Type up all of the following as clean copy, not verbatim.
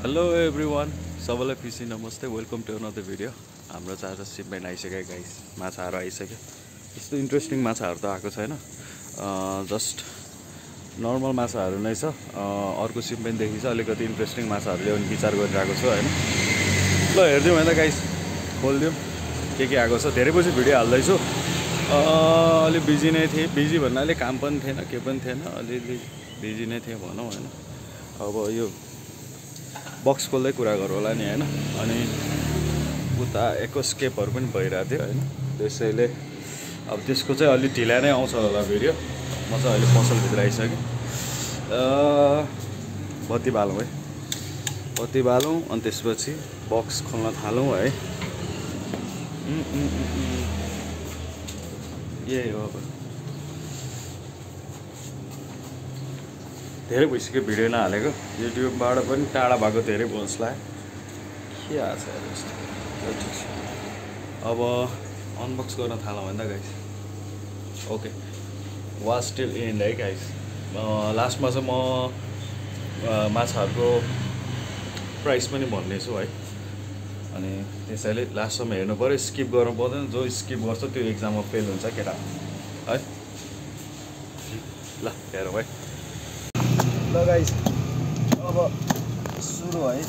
Hello everyone, सबैलाई पिसी नमस्ते। Welcome to another video. हाम्रो चाहिँ आज सिपमेन्ट आइसक्यो गाइस, माछाहरू आइसक्यो। यस्तो इन्ट्रेस्टिङ माछाहरू त आएको छैन, जस्ट नर्मल माछाहरू नै छ। अर्को सिपमेन्टदेखि चाहिँ अलिकति इन्ट्रेस्टिङ माछाहरू ल्याउने विचार गरिरहेको छु होइन। ल हेरिदिउँ होइन गाइस, खोलिदिउँ के आएको छ। धेरै पछि भिडियो हाल्दैछु। अलि बिजी नै थिएँ, बिजी भन्नाले काम पनि थिएन, के पनि थिएन, अलिअलि बिजी नै थिएँ भनौँ होइन। अब यो बक्स खोल्दै कुरा गरौँ होला नि होइन। अनि उता एकोस्केपहरू पनि भइरहेको थियो होइन। त्यसैले अब त्यसको चाहिँ अलि ढिला नै आउँछ होला भिडियो। म चाहिँ अहिले पसलभित्र आइसकेँ। बत्ती बालौँ है, बत्ती बालौँ अनि त्यसपछि बक्स खोल्न थालौँ है। यही हो। अब धेरै भइसक्यो भिडियो नहालेको, युट्युबबाट पनि टाढा भएको धेरै बस्ला के आएको छ यस्तो। ठिक छ, अब अनबक्स गर्न थालौँ होइन guys. Okay, watch till and है गाइस। लास्टमा चाहिँ म माछाहरूको प्राइस पनि भन्नेछु है। अनि त्यसैले लास्टसम्म हेर्नु पऱ्यो, स्किप गर्नु पर्दैन। जो स्किप गर्छ त्यो एक्जाममा फेल हुन्छ केटा है। ल हेरौँ है। ल गाइस, अब सुरु है।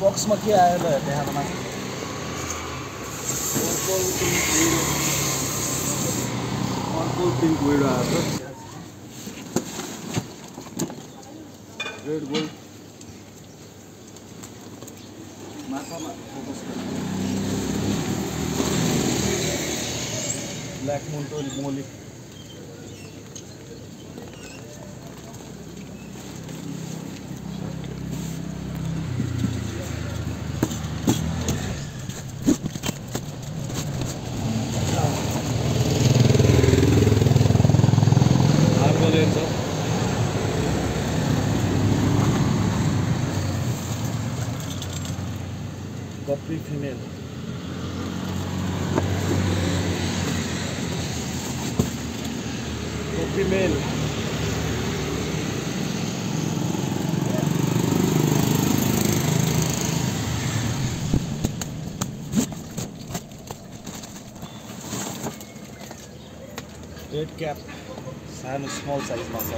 बक्समा के आयो ल देखाउनमा। अर्को पिङ्क विडो आएको छ। रेड गोल्ड माछामा फोकस गर्नु। ब्ल्याक मुन्टोली मोली, अर्को लेन्स हो। Copy female, female, red cap, सानो स्मल साइजमा छ।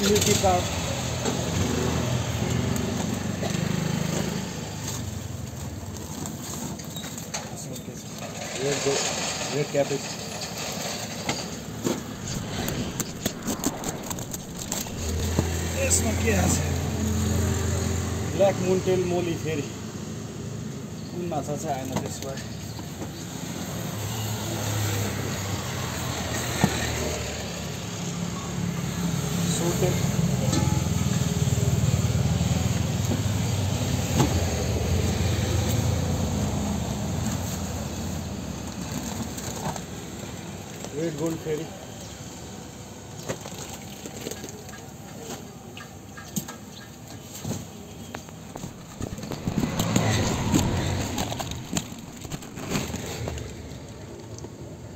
मिल्की कार्प, red cabbage, यसमा के आछ? ब्ल्याक मुन्टेल मोली। फेरि कुन माछा चाहिँ आएन त्यसमा। सोटेड, रेड गोल्ड फेरि,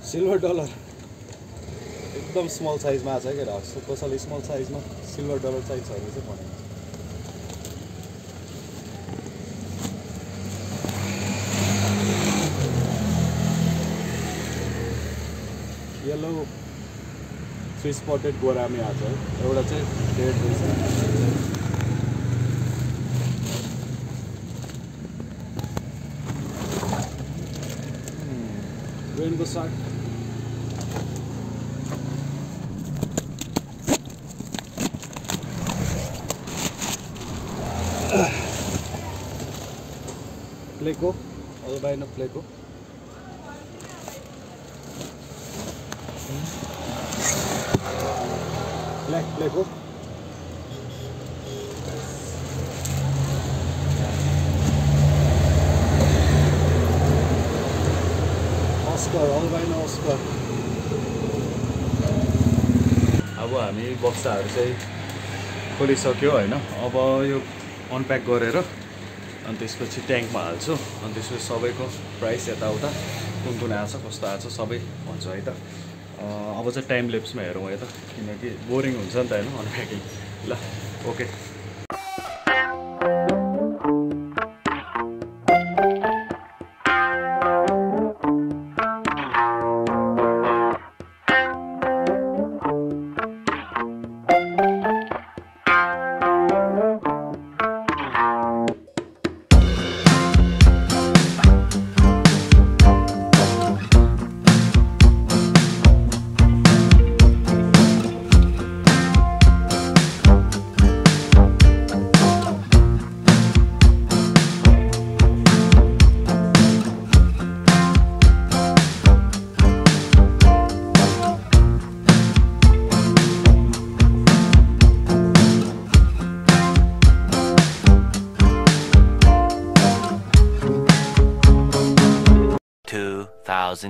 सिल्भर डलर। एकदम स्मल साइजमा छ क्या, कसैले स्मल साइजमा सिल्भर डलर चाहिन्छ भने चाहिँ भनेको छ। येलो थ्री स्पटेड गोरामी आएको छ। एउटा चाहिँ रेड रहेछ। रेनको shark, pleco, albino pleco, black pleco, oscar, albino oscar. अब हामी बक्साहरू चाहिँ खोलिसक्यो होइन। अब यो अनप्याक गरेर अनि त्यसपछि ट्याङ्कमा हाल्छु अनि त्यसपछि सबैको प्राइस यताउता कुन आएको छ कस्तो आएको छ सबै भन्छु है त। अब चाहिँ टाइम ल्याप्समा हेरौँ है त, किनकि बोरिङ हुन्छ नि त होइन अनप्याकिङ। ल okay.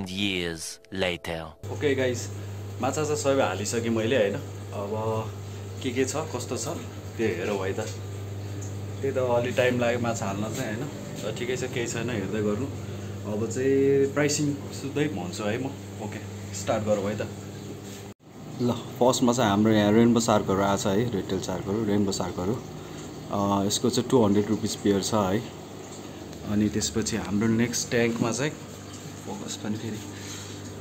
years later. Okay guys, माछा चाहिँ सबै हालिसकेँ मैले होइन। अब के छ कस्तो छ त्यो हेरौँ है त। त्यही त अलि टाइम लाग्यो माछा हाल्न चाहिँ होइन, तर ठिकै छ केही छैन हेर्दै गर्नु। अब चाहिँ प्राइसिङ सुत्दै भन्छु है म। ओके स्टार्ट गरौँ है त। ल फर्स्टमा चाहिँ हाम्रो यहाँ रेनबो सार्कहरू आएको छ है, रेडटेल सार्कहरू, रेनबो सार्कहरू। यसको चाहिँ 200 रुपिस पेयर छ है। अनि त्यसपछि हाम्रो नेक्स्ट ट्याङ्कमा चाहिँ फोकस पनि फेरि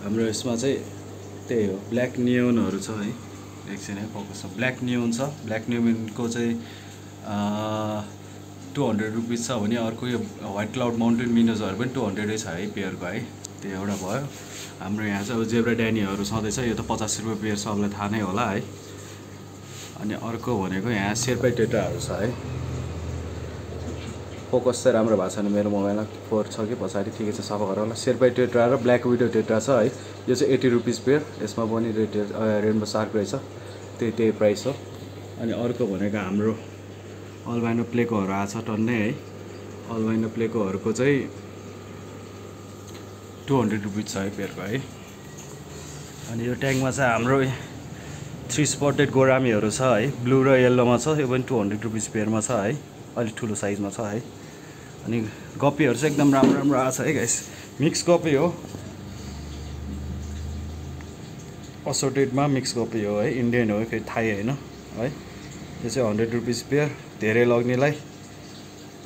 हाम्रो यसमा चाहिँ त्यही हो ब्ल्याक नियोनहरू छ है। एकछिन है फोकस छ, ब्ल्याक नियोन छ। ब्ल्याक नियोनको चाहिँ 200 रुपिस छ भने अर्को यो व्हाइट क्लाउड माउन्टेन मिनोजहरू पनि 200 छ है पेयरको है। त्यो एउटा भयो। हाम्रो यहाँ चाहिँ अब जेब्रा ड्यानीहरू छँदैछ, यो त 50 रुपियाँ पेयर सबलाई थाहा नै होला है। अनि अर्को भनेको यहाँ शेर्पा टेट्राहरू छ है। फोकस चाहिँ राम्रो भएको छैन मेरो मोबाइलमा, 4 छ कि पछाडि, ठिकै छ सफा गरौँ होला। शेर्पा टेट्रा र ब्ल्याक विडो टेट्रा छ है। यो चाहिँ 80 रुपिस पेयर। यसमा पनि रेनबो सार्क रहेछ, त्यही प्राइस हो। अनि अर्को भनेको हाम्रो अल्बाइनो प्लेकोहरू आएको छ टन्नै है। अल्बाइनो प्लेकोहरूको चाहिँ 200 रुपिस छ है पेयरको है। अनि यो ट्याङ्कमा चाहिँ हाम्रो 3 स्पटेड गोरामीहरू छ है, ब्लू र येल्लोमा छ। यो पनि 200 रुपिस पेयरमा छ है, अलिक ठुलो साइजमा छ है। अनि गप्पीहरू चाहिँ एकदम राम्रो आएको छ है गाइस, मिक्स गप्पी हो, असोर्टेडमा मिक्स गप्पी हो है, इन्डियन हो फेरि थाई होइन है। यो चाहिँ 100 रुपिस पेयर, धेरै लग्नेलाई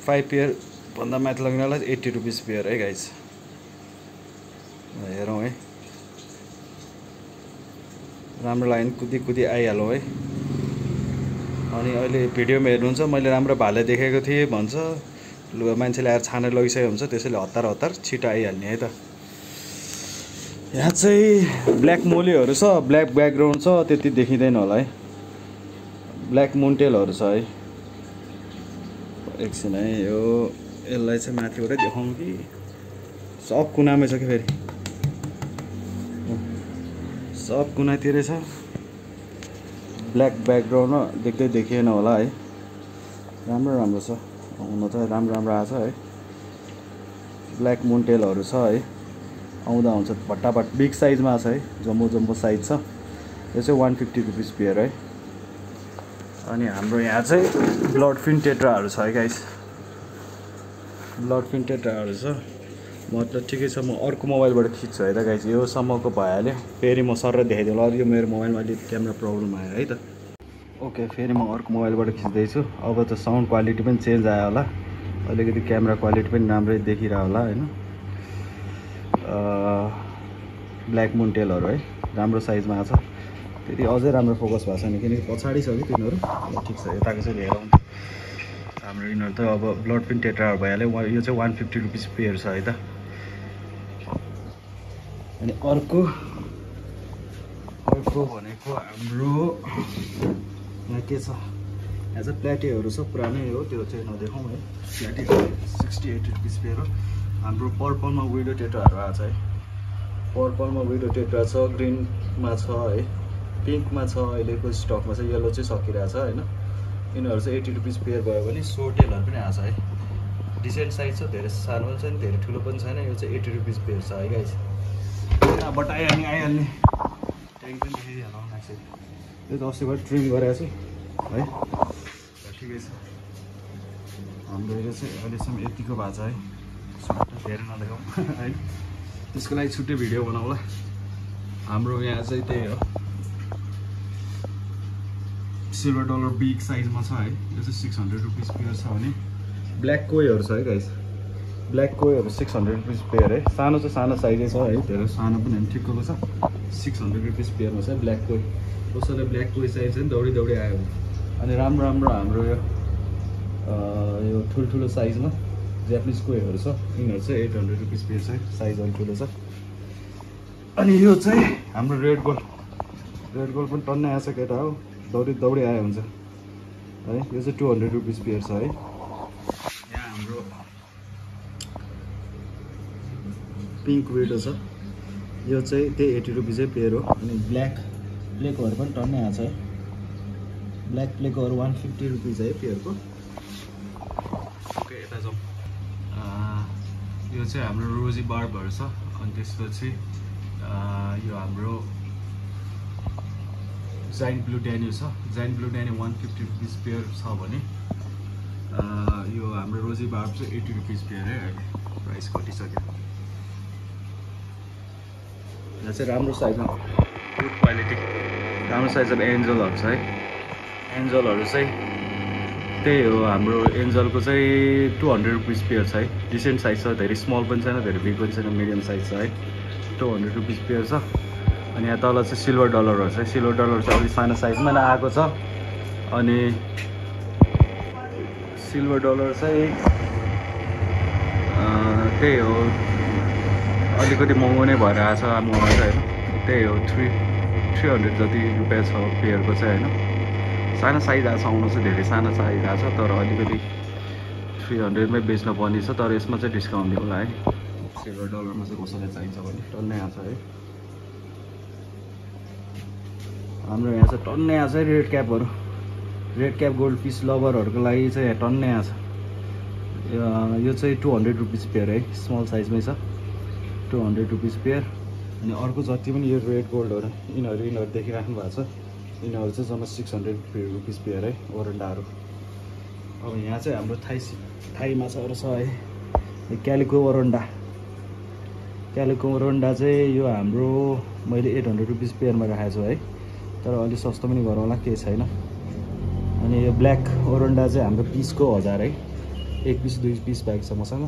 5 पेयर भन्दा माथि लग्नेलाई 80 रुपिस पेयर है गाइस। हेरौँ है, राम्रो लाइन कुदी आइहालौँ है। अनि अहिले भिडियोमा हेर्नुहुन्छ मैले राम्रो भाले देखेको थिएँ भन्छ, मान्छेले आएर छानेर लगिसकेको हुन्छ, त्यसैले हतार छिटो आइहाल्ने है त। यहाँ चाहिँ ब्ल्याक मोलेहरू छ, ब्ल्याक ब्याकग्राउन्ड छ, त्यति देखिँदैन होला है। ब्ल्याक मुन्टेलहरू छ है। एकछिन है, यसलाई चाहिँ माथिबाटै देखाउँ कि सब कुनामै छ कि फेरि, सब कुनातिरै छ। ब्ल्याक ब्याकग्राउन्डमा देख्दै देखिएन होला है। राम्रो छ, हुन त राम्रो आएको छ है। ब्ल्याक मुन्टेलहरू छ है, आउँदा हुन्छ भट्टाभट, बिग साइजमा छ है, जम्बो साइज छ। यो चाहिँ 150 रुपिस पेयर है। अनि हाम्रो यहाँ चाहिँ ब्लड फिन टेट्राहरू छ है गाइस, ब्लड फिन टेट्राहरू छ। मतलब ठिकै छ, म अर्को मोबाइलबाट खिच्छु है त गाइस, यो सम्मको भइहाल्यो। फेरि म सर देखाइदिएँ होला, यो मेरो मोबाइलमा अलिक क्यामेरा प्रब्लम आयो है त। ओके फेरि म अर्को मोबाइलबाट खिच्दैछु। अब त साउन्ड क्वालिटी पनि चेन्ज आयो होला, अलिकति क्यामेरा क्वालिटी पनि राम्रै देखिरह होला होइन। ब्ल्याक मुन्टेलहरू है, राम्रो साइजमा आएको छ। त्यति अझै राम्रो फोकस भएको छैन किनकि पछाडि छ कि तिनीहरू। ठिक छ, यताको चाहिँ हेरौँ हाम्रो। यिनीहरू त अब ब्लड फिन टेट्राहरू भइहाल्यो। यो चाहिँ 150 रुपिस पेयर छ है त। अनि अर्को भनेको हाम्रो यहाँ के छ, यहाँ चाहिँ प्ल्याटेहरू छ, पुरानै हो, त्यो चाहिँ नदेखाउँ है। प्ल्याटे 68 रुपिस पेयर हो। हाम्रो पर्पलमा विडो टेट्राहरू आएको छ है। पर्पलमा विडो टेट्रा छ, ग्रिनमा छ है, पिङ्कमा छ, अहिलेको स्टकमा चाहिँ येल्लो चाहिँ सकिरहेको छ होइन। यिनीहरू चाहिँ 80 रुपिस पेयर भयो भने सोटेलहरू पनि आएको छ है। डिसेन्ट साइज छ, धेरै सानो पनि छैन धेरै ठुलो पनि छैन। यो चाहिँ 80 रुपिस पेयर छ है गाइस। यहाँबाट आइहाल्ने ट्याङ्क पनि देखिहालौँ एक्चुअली। त्यो त अस्तिबाट ट्रिम गरेको छु है, ठिकै छ। हाम्रो यो चाहिँ अहिलेसम्म यतिको भएको छ है। धेरै नदेखाउँ है, त्यसको लागि छुट्टै भिडियो बनाउँला। हाम्रो यहाँ चाहिँ त्यही हो, सिल्भर डलर बिग साइजमा छ है। यो चाहिँ 600 रुपिस पेयर छ भने ब्ल्याक कोईहरू छ है गाइस। ब्ल्याक कोईहरू 600 रुपिस पेयर है। सानो चाहिँ सानो साइजै छ है, धेरै सानो पनि होइन, ठिक्कको छ। 600 रुपिस पेयरमा छ ब्ल्याक कोई। कसैले ब्ल्याक कोई चाहिन्छ नि दौडी दौडी आयो भने। अनि राम्रो राम्रो हाम्रो यो ठुल्ठुलो साइजमा जापानिज कोईहरू छ, यिनीहरू चाहिँ 800 रुपिस पेयर छ है, साइज अलि ठुलो छ। अनि यो चाहिँ हाम्रो रेड गोल्ड पनि टन्नै आएको छ केटा हो, दौडी दौडी आयो हुन्छ है। यो चाहिँ 200 रुपिस पेयर छ है। यहाँ हाम्रो पिङ्क विडो छ, यो चाहिँ त्यही 80 रुपिसै पेयर हो। अनि ब्ल्याक प्लेकोहरू पनि टन्नै आएको छ है। ब्ल्याक प्लेकोहरू 150 रुपिस है पेयरको। ओके, यता जाउँ। यो चाहिँ हाम्रो रोजी बार्बहरू छ। अनि त्यसपछि यो हाम्रो जाइन्ट ब्लू ड्यानी छ। जाइन्ट ब्लू ड्यानी 150 रुपिस पेयर छ भने यो हाम्रो रोजी बार्ब चाहिँ 80 रुपिस पेयर है। अहिले प्राइस घटिसक्यो। यहाँ चाहिँ राम्रो साइजमा गुड क्वालिटी राम्रो साइजमा एन्जलहरू छ है। एन्जलहरू चाहिँ त्यही हो, हाम्रो एन्जलको चाहिँ 200 रुपिस पेयर छ है। डिसेन्ट साइज छ, धेरै स्मल पनि छैन, धेरै बिग पनि छैन, मिडियम साइज छ है। 200 रुपिस पेयर छ। अनि यहाँ तल चाहिँ सिल्भर डलरहरू छ। सिल्भर डलर चाहिँ अलिक सानो साइजमा नै आएको छ। अनि सिल्भर डलर चाहिँ त्यही हो, अलिकति महँगो नै भएर आएको छ मलाई चाहिँ होइन। त्यही हो 300 जति रुपियाँ छ पेयरको चाहिँ होइन। सानो साइज आएको छ, आउनु चाहिँ धेरै सानो साइज आएको छ, तर अलिकति 300मै बेच्न पर्ने छ। तर यसमा चाहिँ डिस्काउन्ट दिउँला है। सिल्भर डलरमा चाहिँ कसैलाई चाहिन्छ भने टन्नै आएको छ है। हाम्रो यहाँ चाहिँ टन्नै आएको छ है रेड क्यापहरू। रेड क्याप गोल्ड फिस लभरहरूको लागि चाहिँ यहाँ टन्नै आएको छ। यो चाहिँ 200 रुपिस पेयर है, स्मल साइजमै छ, 200 रुपिस पेयर। अनि अर्को जति पनि यो रेड गोल्डहरू यिनीहरू देखिराख्नु भएको छ, यिनीहरू चाहिँ जम्मा 600 रुपिस पेयर है, ओरन्डाहरू। अब यहाँ चाहिँ हाम्रो थाई माछाहरू छ है। क्यालिको ओरन्डा चाहिँ यो हाम्रो मैले 800 रुपिस पेयरमा राखेको छु है, तर अलिक सस्तो पनि गरौँला, केही छैन। अनि यो ब्ल्याक ओरन्डा चाहिँ हाम्रो पिसको 1000 है, 1 पिस 2 पिस बाइक छ मसँग,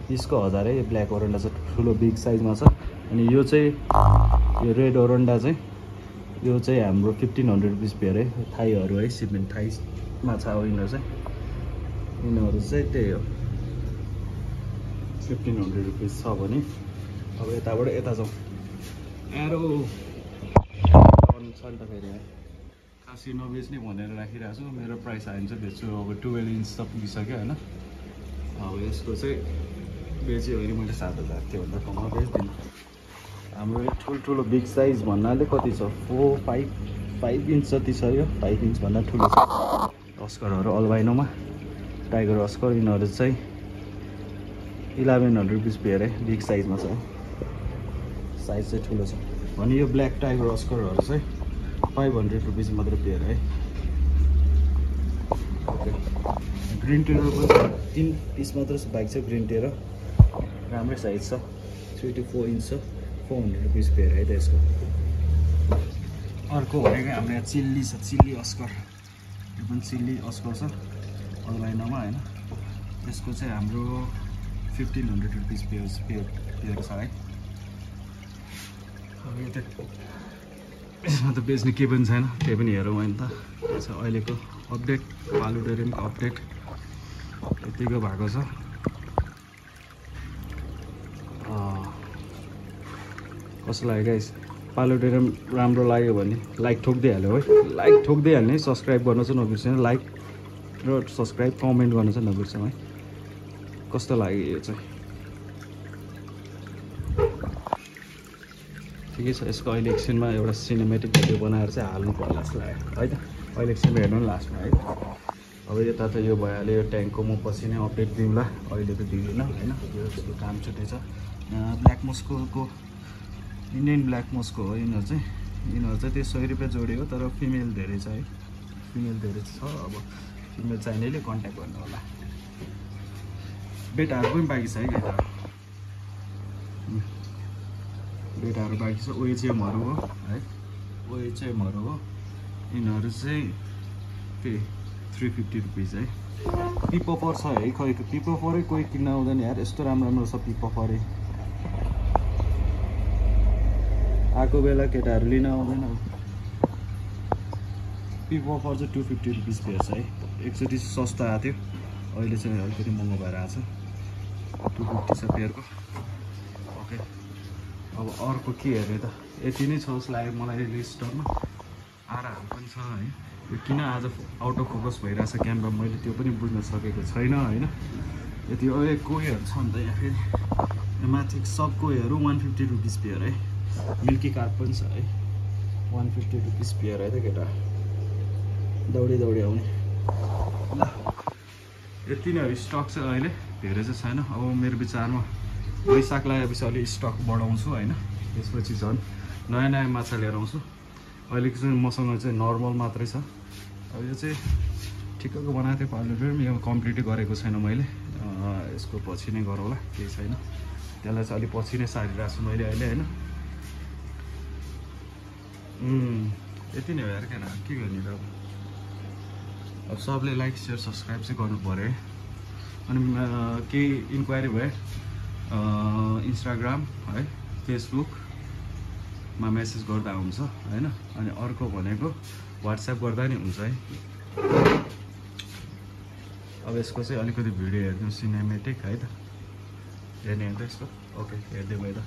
पिसको 1000 है। यो ब्ल्याक ओरन्डा चाहिँ ठुलो बिग साइजमा छ। अनि यो चाहिँ यो रेड ओरन्डा चाहिँ यो चाहिँ हाम्रो 1500 रुपिस पेयर है। थाईहरू है, सिपमेन्ट थाई माछा हो यिनीहरू चाहिँ त्यही हो 1500 रुपिस छ भने। अब यताबाट यता जाउँ। एरो छ नि त फेरि खासै नबेच्ने भनेर राखिरहेको छु। मेरो प्राइस आयो भने चाहिँ बेच्छु। अब 12 इन्च त पुगिसक्यो होइन। अब यसको चाहिँ बेच्यो भने मैले 7000 त्योभन्दा कममा बेच्दिनँ। हाम्रो यो ठुल्ठुलो बिग साइज भन्नाले कति छ, 5 इन्च जति छ। यो 5 इन्चभन्दा ठुलो छ। अस्करहरू अल्बाइनोमा टाइगर अस्कर, यिनीहरू चाहिँ 1100 रुपिस पेयर है, बिग साइजमा छ, साइज चाहिँ ठुलो छ भने। यो ब्ल्याक टाइगर अस्करहरू चाहिँ 500 रुपिस मात्र पेयर है। ओके, ग्रिन टेररको 3 पिस मात्र बाइक छ। ग्रिन टेरर राम्रै साइज छ, 3 to 4 इन्च छ, 400 रुपिस पेयर है त यसको। अर्को भनेको हाम्रो यहाँ चिल्ली छ, चिल्ली अस्कर। यो पनि चिल्ली अस्कर छ अनलाइनमा होइन। यसको चाहिँ हाम्रो 1500 रुपिस पेयर छ है। अब यो त यसमा त बेच्ने केही पनि छैन, त्यही पनि हेरौँ होइन त। अहिलेको अपडेट पालुटेरियमको अपडेट यतिको भएको छ। कस्तो लाग्यो गाइस? पालुटेरियम राम्रो लाग्यो भने लाइक ठोक्दिहाल्यो है, लाइक ठोक्दिहाल्ने। सब्सक्राइब गर्न चाहिँ नबिर्सिनु, लाइक र सब्सक्राइब कमेन्ट गर्न चाहिँ नबिर्सौँ है। कस्तो लाग्यो यो चाहिँ? ठिकै छ। यसको अहिले एकछिनमा एउटा सिनेमेटिक भिडियो बनाएर चाहिँ हाल्नु पर्ला जस्तो लाग्यो है त। अहिले एकछिनमा हेर्नु नि लास्टमा है। अब यता त यो भइहाल्यो, यो ट्याङ्कको म पछि नै अपडेट दिउँला, अहिले त दिँदिनँ होइन। यो काम छुट्टै छ। Black Moscow Indian black Moscow हो यिनीहरू चाहिँ त्यो 100 रुपियाँ जोडी हो, तर फिमेल धेरै छ है। फिमेल धेरै छ। अब फिमेल चाहिनेले कन्ट्याक्ट गर्नु होला। बेटाहरू पनि बाँकी छ है केटाहरू, बेटाहरू बाँकी छ। ओएचएमहरू हो है, ओएचएमहरू हो। यिनीहरू चाहिँ त्यही 350 रुपिस है। पिपपर छ है, खै पिपपरै कोही किन्न आउँदैन यार, यस्तो राम्रो राम्रो छ पिपपरै। आएको बेला केटाहरू लिन आउँदैन। पिपपर चाहिँ 250 रुपिस पेयर छ है। एकचोटि सस्तो आएको थियो, अहिले चाहिँ अलिकति महँगो भएर आएको छ। 250 छ पेयरको। ओके, अब अर्को के हेर्ने त, यति नै छ जस्तो लाग्यो मलाई अहिले स्टकमा। आराहरू पनि छ है। यो किन आज आउट अफ फोकस भइरहेछ क्यामेरा, मैले त्यो पनि बुझ्न सकेको छैन होइन। यति अहिले कोहीहरू छ नि त यहाँ फेरि, माथि सब कोहीहरू 150 रुपिस पेयर है। मिल्की कार्प पनि छ है, 150 रुपिस पेयर है त केटा। दौडी दौडी आउने ल। यति नै स्टक चाहिँ अहिले धेरै चाहिँ छैन। अब मेरो विचारमा वैशाख लागेपछि अलिक स्टक बढाउँछु होइन, त्यसपछि झन् नयाँ नयाँ माछा लिएर आउँछु। अहिलेको चाहिँ मसँग चाहिँ नर्मल मात्रै छ। अब यो चाहिँ ठिक्कको बनाएको थिएँ पार्लर पनि, यो कम्प्लिटै गरेको छैन मैले। यसको पछि नै गरौँला, केही छैन। त्यसलाई चाहिँ अलिक पछि नै सारिरहेको छु मैले अहिले होइन। यति नै हो यार, किन के गर्ने र। अब सबले लाइक सेयर सब्सक्राइब चाहिँ गर्नु पऱ्यो है। अनि केही इन्क्वायरी भए इन्स्टाग्राम है, फेसबुकमा मेसेज गर्दा हुन्छ होइन। अनि अर्को भनेको वाट्सएप गर्दा नि हुन्छ है। अब यसको चाहिँ अलिकति भिडियो हेर्नु, सिनेमेटिक है त, हेर्ने हो त यसको। ओके, हेर्दै भयो त।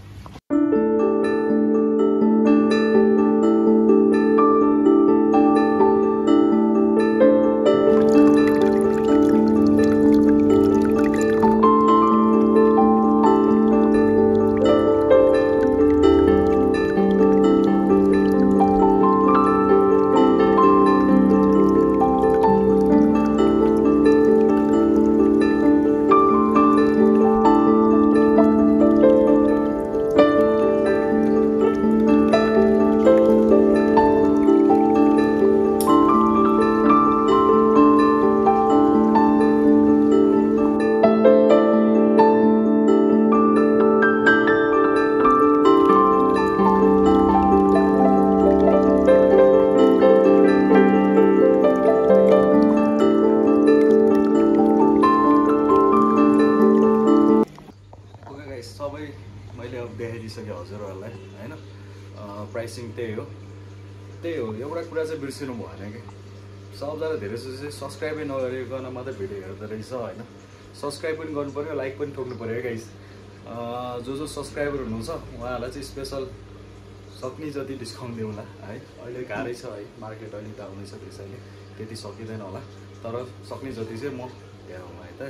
सबै मैले अब देखाइदिइसकेँ हजुरहरूलाई होइन। प्राइसिङ त्यही हो। एउटा कुरा चाहिँ बिर्सिनु भएन कि, सबजना धेरै जस्तो चाहिँ सब्सक्राइबै नगरिकन मात्रै भिडियो हेर्दो रहेछ होइन। सब्सक्राइब पनि गर्नु पऱ्यो, लाइक पनि ठोक्नु पऱ्यो है गाइस। जो सब्सक्राइबर हुनुहुन्छ उहाँहरूलाई चाहिँ स्पेसल सक्ने जति डिस्काउन्ट दिउँला है। अहिले गाह्रै छ है, मार्केट अलिक डाउन छ, त्यसैले त्यति सकिँदैन होला, तर सक्ने जति चाहिँ म हेरौँ है त।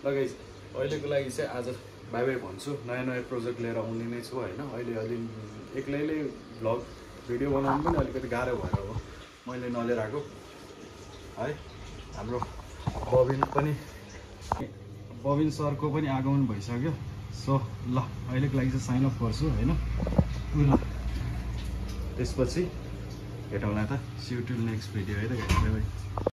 ल गाइस, अहिलेको लागि चाहिँ आज बाई बाई भन्छु। नयाँ नयाँ प्रोजेक्ट लिएर आउने नै छु होइन। अहिले एक्लैले भ्लग भिडियो बनाउनु पनि अलिकति गाह्रो भएर हो मैले नलिएर आएको है। हाम्रो बबिन सरको पनि आगमन भइसक्यो। सो ल, अहिलेको लागि चाहिँ साइन अफ गर्छु होइन। ल त्यसपछि भेटौँला त। See you till next video है त। Bye by.